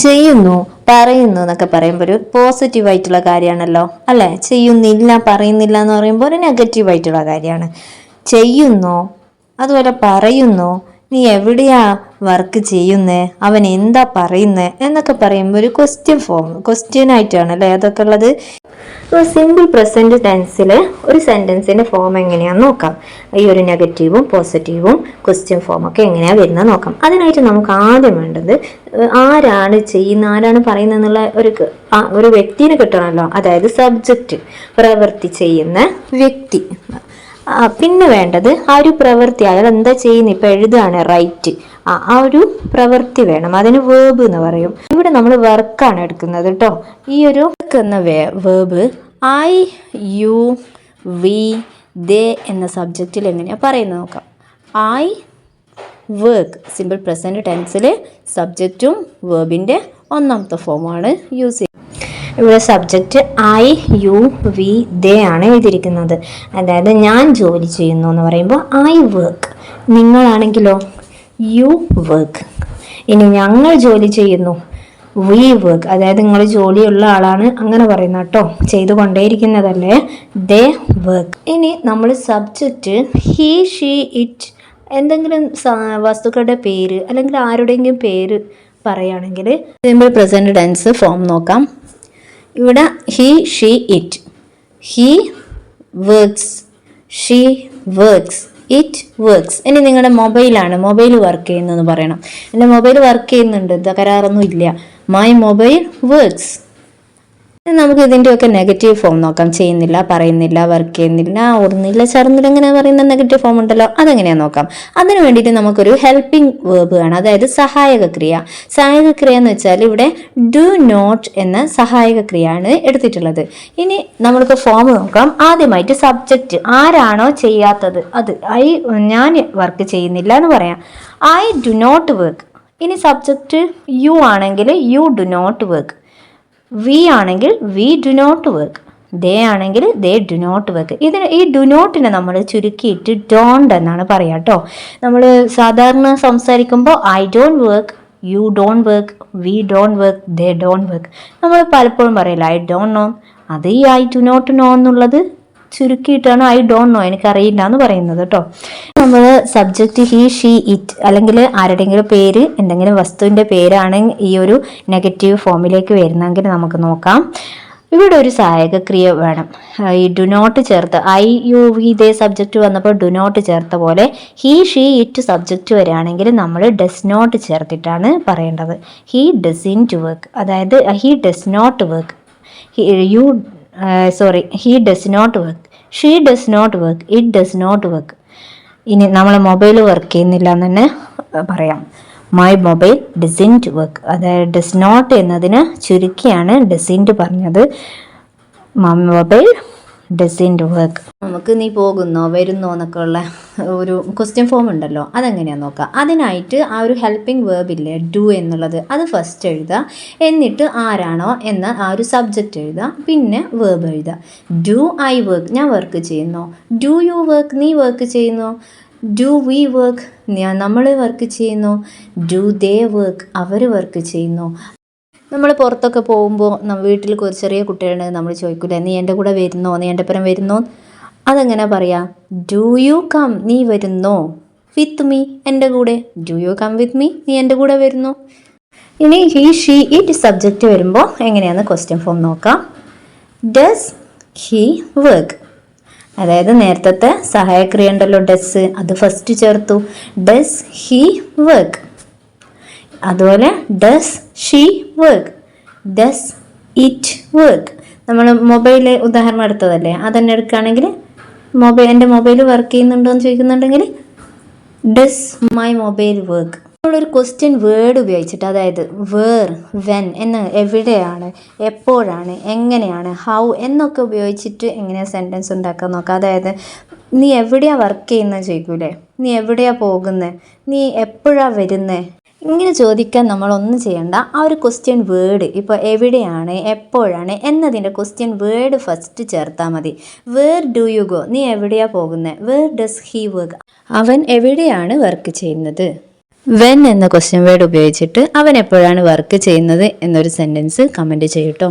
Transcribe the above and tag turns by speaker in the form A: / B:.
A: ചെയ്യുന്നു, പറയുന്നു എന്നൊക്കെ പറയുമ്പോൾ ഒരു പോസിറ്റീവ് ആയിട്ടുള്ള കാര്യമാണല്ലോ അല്ലേ? ചെയ്യുന്നില്ല, പറയുന്നില്ല എന്ന് പറയുമ്പോൾ ഒരു നെഗറ്റീവ് ആയിട്ടുള്ള കാര്യമാണ്. ചെയ്യുന്നോ, അതുപോലെ പറയുന്നോ, നീ എവിടെയാ വർക്ക് ചെയ്യുന്നേ, അവൻ എന്താ പറയുന്നേ എന്നൊക്കെ പറയുമ്പോൾ ഒരു ക്വസ്റ്റ്യൻ ആയിട്ടാണ് അല്ലേ അതൊക്കെ ഉള്ളത്. സിമ്പിൾ പ്രസന്റ് ടെൻസിൽ ഒരു സെന്റൻസിന്റെ ഫോം എങ്ങനെയാണെന്ന് നോക്കാം. ഈ ഒരു നെഗറ്റീവും പോസിറ്റീവും ക്വസ്റ്റ്യൻ ഫോമൊക്കെ എങ്ങനെയാണ് വരുന്നത് നോക്കാം. അതിനായിട്ട് നമുക്ക് ആദ്യം വേണ്ടത് ആരാണ് ചെയ്യുന്ന, ആരാണ് പറയുന്നത് എന്നുള്ള ഒരു വ്യക്തിനെ കിട്ടണമല്ലോ. അതായത് സബ്ജക്റ്റ്, പ്രവൃത്തി ചെയ്യുന്ന വ്യക്തി. പിന്നെ വേണ്ടത് ആ ഒരു പ്രവൃത്തി, അയാൾ എന്താ ചെയ്യുന്നത്, ഇപ്പൊ എഴുതുകയാണ് റൈറ്റ്, ആ ഒരു പ്രവൃത്തി വേണം, അതിന് വേർബ് എന്ന് പറയും. ഇവിടെ നമ്മൾ വർക്കാണ് എടുക്കുന്നത് കേട്ടോ. ഈ ഒരു എന്ന verb I, you, we, they എന്ന സബ്ജക്റ്റിൽ എങ്ങനെയാ പറയുന്നത് നോക്കാം. ഐ വർക്ക്, സിമ്പിൾ പ്രസന്റ് ടെൻസിൽ സബ്ജക്റ്റും വേർബിന്റെ ഒന്നാമത്തെ ഫോമാണ് യൂസ് ചെയ്യുന്നത്. ഇവിടെ subject I, you, we, they ആണ് എഴുതിയിരിക്കുന്നത്. അതായത് ഞാൻ ജോലി ചെയ്യുന്നു എന്ന് പറയുമ്പോൾ ഐ വർക്ക്. നിങ്ങളാണെങ്കിലോ യു വർക്ക്. ഇനി ഞങ്ങൾ ജോലി ചെയ്യുന്നു, വി വർക്ക്. അതായത് നിങ്ങൾ ജോലിയുള്ള ആളാണ് അങ്ങനെ പറയുന്ന കേട്ടോ, ചെയ്തുകൊണ്ടേയിരിക്കുന്നതല്ലേ, ദേ വർക്ക്. ഇനി നമ്മൾ സബ്ജക്റ്റ് ഹി, ഷീ, ഇറ്റ് എന്തെങ്കിലും വസ്തുക്കളുടെ പേര് അല്ലെങ്കിൽ ആരുടെയെങ്കിലും പേര് പറയുകയാണെങ്കിൽ സിമ്പിൾ പ്രസന്റ് ടെൻസ് ഫോം നോക്കാം. ഇവിടെ he, she, it. He works, she works, it works. ഇനി നിങ്ങളുടെ മൊബൈൽ വർക്ക് ചെയ്യുന്നതെന്ന് പറയണം. എൻ്റെ മൊബൈൽ വർക്ക് ചെയ്യുന്നുണ്ട്, തകരാറൊന്നും ഇല്ല. My mobile works. നമുക്ക് ഇതിൻ്റെയൊക്കെ നെഗറ്റീവ് ഫോം നോക്കാം. ചെയ്യുന്നില്ല, പറയുന്നില്ല, വർക്ക് ചെയ്യുന്നില്ല, ഓടുന്നില്ല, ചേർന്നില്ല, ഇങ്ങനെ പറയുന്ന നെഗറ്റീവ് ഫോം ഉണ്ടല്ലോ, അതെങ്ങനെയാ നോക്കാം. അതിന് വേണ്ടിയിട്ട് നമുക്കൊരു ഹെൽപ്പിംഗ് വേർബ് ആണ്, അതായത് സഹായക ക്രിയ. സഹായക ക്രിയ എന്ന് വെച്ചാൽ ഇവിടെ ഡു നോട്ട് എന്ന സഹായക ക്രിയയാണ് എടുത്തിട്ടുള്ളത്. ഇനി നമ്മൾക്ക് ഫോം നോക്കാം. ആദ്യമായിട്ട് സബ്ജക്റ്റ് ആരാണോ ചെയ്യാത്തത് അത് ഞാൻ വർക്ക് ചെയ്യുന്നില്ല എന്ന് പറയാം. I do not work. ഇനി സബ്ജക്റ്റ് യു ആണെങ്കിൽ you do not work. We ആണെങ്കിൽ we do not work. They ആണെങ്കിൽ ദേ ഡു നോട്ട് വർക്ക്. ഈ ഡു നോട്ടിനെ നമ്മൾ ചുരുക്കിയിട്ട് ഡോണ്ട് എന്നാണ് പറയുക കേട്ടോ. നമ്മൾ സാധാരണ സംസാരിക്കുമ്പോൾ I don't work, you don't work, we don't work, they don't work. നമ്മൾ പലപ്പോഴും പറയില്ല ഐ ഡോണ്ട് നോ. അത് ഈ ഐ ഡു നോട്ട് നോ എന്നുള്ളത് ചുരുക്കിയിട്ടാണ് ഐ ഡോണ്ട് നോ, എനിക്കറിയില്ല എന്ന് പറയുന്നത് കേട്ടോ. നമ്മൾ സബ്ജക്റ്റ് ഹി, ഷീ, ഇറ്റ് അല്ലെങ്കിൽ ആരുടെയെങ്കിലും പേര്, എന്തെങ്കിലും വസ്തുവിൻ്റെ പേരാണ് ഈ ഒരു നെഗറ്റീവ് ഫോമിലേക്ക് വരുന്നതെങ്കിൽ നമുക്ക് നോക്കാം. ഇവിടെ ഒരു സഹായക ക്രിയ വേണം. ഈ ഡു നോട്ട് ചേർത്ത് I, you, we, they subject വന്നപ്പോൾ ഡു നോട്ട് ചേർത്ത പോലെ ഹി, ഷീ, ഇറ്റ് സബ്ജക്റ്റ് വരികയാണെങ്കിൽ നമ്മൾ ഡസ് നോട്ട് ചേർത്തിട്ടാണ് പറയേണ്ടത്. ഹി ഡസിൻറ്റ് വർക്ക്, അതായത് he does not work. He does not work, she does not work, it does not work. ഇനി നമ്മൾ മൊബൈൽ വർക്ക് ചെയ്യുന്നില്ല എന്ന് തന്നെ പറയാം. My mobile doesn't work. അതായത് ഡസ് നോട്ട് എന്നതിന് ചുരുക്കിയാണ് ഡസിൻറ്റ് പറഞ്ഞത്. My mobile doesn't work. നമുക്ക് നീ പോകുന്നോ വരുന്നോ എന്നൊക്കെ ഉള്ള ഒരു ക്വസ്റ്റ്യൻ ഫോം ഉണ്ടല്ലോ, അതെങ്ങനെയാണെന്ന് നോക്കാം. അതിനായിട്ട് ആ ഒരു ഹെൽപ്പിംഗ് വേർബ് ഇല്ലേ ഡു എന്നുള്ളത്, അത് ഫസ്റ്റ് എഴുതുക. എന്നിട്ട് ആരാണോ എന്ന ആ ഒരു സബ്ജക്റ്റ് എഴുതുക, പിന്നെ വേർബ് എഴുതുക. ഡു ഐ വർക്ക്, ഞാൻ വർക്ക് ചെയ്യുന്നു. ഡു യു വർക്ക്, നീ വർക്ക് ചെയ്യുന്നു. ഡു വി വർക്ക്, നമ്മൾ വർക്ക് ചെയ്യുന്നു. ഡു ദേ വർക്ക്, അവർ വർക്ക് ചെയ്യുന്നു. നമ്മൾ പുറത്തൊക്കെ പോകുമ്പോൾ വീട്ടിൽ ചെറിയ കുട്ടികളുണ്ടെങ്കിൽ നമ്മൾ ചോദിക്കില്ലേ നീ എൻ്റെ കൂടെ വരുന്നോ, നീ എൻ്റെ ഒപ്പം വരുന്നോ. അതെങ്ങനെ പറയാം? ഡു യു കം, നീ വരുന്നോ. വിത്ത് മീ, എൻ്റെ കൂടെ. Do you come with me, നീ എൻ്റെ കൂടെ വരുന്നോ. ഇനി ഹി, ഷീ, ഇറ്റ് സബ്ജക്റ്റ് വരുമ്പോൾ എങ്ങനെയാണെന്ന് ക്വസ്റ്റ്യൻ ഫോം നോക്കാം. ഡസ് ഹി വർക്ക്, അതായത് നേരത്തെ സഹായക്രിയ ഉണ്ടല്ലോ ഡസ്, അത് ഫസ്റ്റ് ചേർത്തു. Does he work. അതുപോലെ does she work, does it work. നമ്മൾ മൊബൈൽ ഉദാഹരണം എടുത്തതല്ലേ, അതന്നെ എടുക്കുകയാണെങ്കിൽ എൻ്റെ മൊബൈൽ വർക്ക് ചെയ്യുന്നുണ്ടോ എന്ന് ചോദിക്കുന്നുണ്ടെങ്കിൽ ഡസ് മൈ മൊബൈൽ വർക്ക്. നമ്മളൊരു ക്വസ്റ്റ്യൻ വേർഡ് ഉപയോഗിച്ചിട്ട്, അതായത് വേർ, വെൻ എന്ന എവിടെയാണ്, എപ്പോഴാണ്, എങ്ങനെയാണ്, ഹൗ എന്നൊക്കെ ഉപയോഗിച്ചിട്ട് എങ്ങനെയാണ് സെൻറ്റൻസ് ഉണ്ടാക്കാൻ നോക്കാം. അതായത് നീ എവിടെയാണ് വർക്ക് ചെയ്യുന്നത് ചോദിക്കൂലേ, നീ എവിടെയാണ് പോകുന്നത്, നീ എപ്പോഴാണ് വരുന്നത്, ഇങ്ങനെ ചോദിക്കാൻ നമ്മളൊന്നും ചെയ്യണ്ട. ആ ഒരു ക്വസ്റ്റ്യൻ വേർഡ്, ഇപ്പോൾ എവിടെയാണ്, എപ്പോഴാണ് എന്നതിൻ്റെ ക്വസ്റ്റ്യൻ വേർഡ് ഫസ്റ്റ് ചേർത്താൽ മതി. വേർ ഡു യു ഗോ, നീ എവിടെയാണ് പോകുന്നത്. വേർ ഡസ് ഹി വർക്ക്, അവൻ എവിടെയാണ് വർക്ക് ചെയ്യുന്നത്.
B: വെൻ എന്ന ക്വസ്റ്റ്യൻ വേർഡ് ഉപയോഗിച്ചിട്ട് അവൻ എപ്പോഴാണ് വർക്ക് ചെയ്യുന്നത് എന്നൊരു സെൻറ്റൻസ് കമൻറ്റ് ചെയ്യൂട്ടോ.